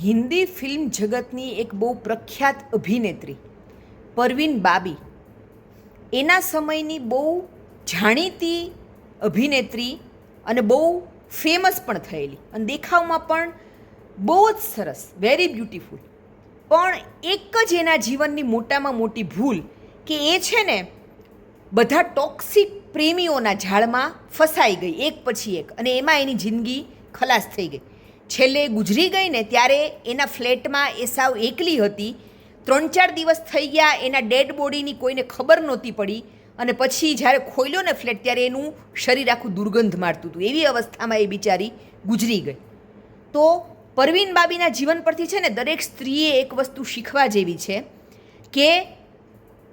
Hindi film જગતની એક બહુ પ્રખ્યાત અભિનેત્રી પરવીન બાબી, એના સમયની બહુ જાણીતી અભિનેત્રી અને બહુ ફેમસ પણ થયેલી અને દેખાવમાં પણ બહુ જ સરસ, વેરી બ્યુટીફુલ. પણ એક જ એના જીવનની મોટામાં મોટી ભૂલ કે એ છે ને બધા ટોક્સિક પ્રેમીઓના જાળમાં ફસાઈ ગઈ એક પછી એક, અને એમાં એની જિંદગી ખલાસ થઈ ગઈ. છેલ્લે ગુજરી ગઈ ને ત્યારે એના ફ્લેટમાં એ સાવ એકલી હતી. 3-4 દિવસ થઈ ગયા, એના ડેડ બોડીની કોઈને ખબર નહોતી પડી, અને પછી જ્યારે ખોલ્યો ને ફ્લેટ ત્યારે એનું શરીર આખું દુર્ગંધ મારતું હતું. એવી અવસ્થામાં એ બિચારી ગુજરી ગઈ. તો પરવીન બાબીના જીવન પરથી છે ને દરેક સ્ત્રીએ એક વસ્તુ શીખવા જેવી છે કે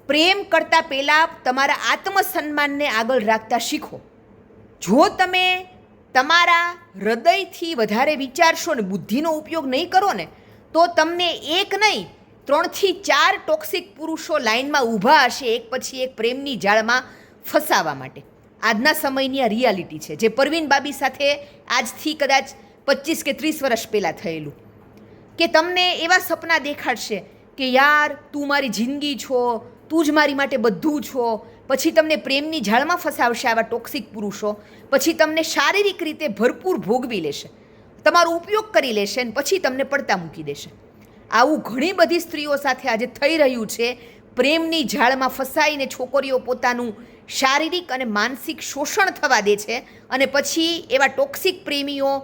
પ્રેમ કરતાં પહેલાં તમારા આત્મસન્માનને આગળ રાખતા શીખો. જો તમે તમારા હૃદયથી વધારે વિચારશો ને બુદ્ધિનો ઉપયોગ નહીં કરો ને તો તમને એક નહીં 3-4 ટોક્સિક પુરુષો લાઇનમાં ઊભા હશે એક પછી એક પ્રેમની જાળમાં ફસાવા માટે. આજના સમયની આ રિયાલિટી છે, જે પરવીન બાબી સાથે આજથી કદાચ 25 કે 30 વર્ષ પહેલાં થયેલું. કે તમને એવા સપના દેખાડશે કે યાર તું મારી જિંદગી છો, તું જ મારી માટે બધું છો. પછી તમને પ્રેમની જાળમાં ફસાવશે આવા ટોક્સિક પુરુષો. પછી તમને શારીરિક રીતે ભરપૂર ભોગવી લેશે, તમારો ઉપયોગ કરી લેશે અને પછી તમને પડતા મૂકી દેશે. આવું ઘણી બધી સ્ત્રીઓ સાથે આજે થઈ રહ્યું છે. પ્રેમની જાળમાં ફસાઈને છોકરીઓ પોતાનું શારીરિક અને માનસિક શોષણ થવા દે છે, અને પછી એવા ટોક્સિક પ્રેમીઓ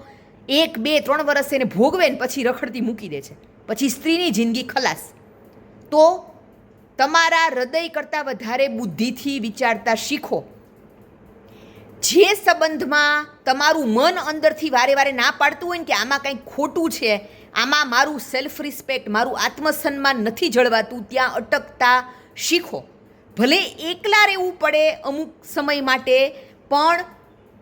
1, 2, 3 વર્ષ એને ભોગવે ને પછી રખડતી મૂકી દે છે. પછી સ્ત્રીની જિંદગી ખલાસ. તો તમારા હૃદય કરતાં વધારે બુદ્ધિથી વિચારતા શીખો. જે સંબંધમાં તમારું મન અંદરથી વારે વારે ના પાડતું હોય ને કે આમાં કંઈક ખોટું છે, આમાં મારું સેલ્ફ રિસ્પેક્ટ, મારું આત્મસન્માન નથી જળવાતું, ત્યાં અટકતા શીખો. ભલે એકલા રહેવું પડે અમુક સમય માટે, પણ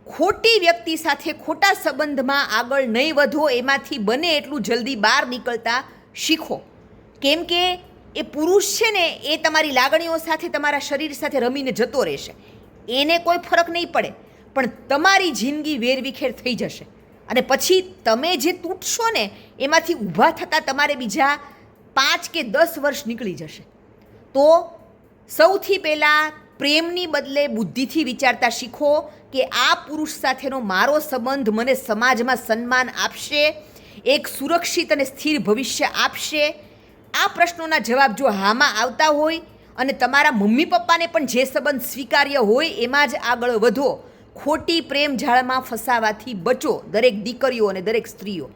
ખોટી વ્યક્તિ સાથે ખોટા સંબંધમાં આગળ નહીં વધો. એમાંથી બને એટલું જલ્દી બહાર નીકળતા શીખો. કેમ કે એ પુરુષ છે ને એ તમારી લાગણીઓ સાથે, તમારા શરીર સાથે રમીને જતો રહેશે. એને કોઈ ફરક નહીં પડે, પણ તમારી જિંદગી વેરવિખેર થઈ જશે. અને પછી તમે જે તૂટશો ને એમાંથી ઊભા થતાં તમારે બીજા 5 કે 10 વર્ષ નીકળી જશે. તો સૌથી પહેલાં પ્રેમની બદલે બુદ્ધિથી વિચારતા શીખો કે આ પુરુષ સાથેનો મારો સંબંધ મને સમાજમાં સન્માન આપશે, એક સુરક્ષિત અને સ્થિર ભવિષ્ય આપશે. આ પ્રશ્નોના જવાબ જો હામાં આવતા હોય અને તમારા મમ્મી પપ્પાને પણ જે સંબંધ સ્વીકાર્ય હોય એમાં જ આગળ વધો. ખોટી પ્રેમ જાળમાં ફસાવાથી બચો, દરેક દીકરીઓ અને દરેક સ્ત્રીઓ.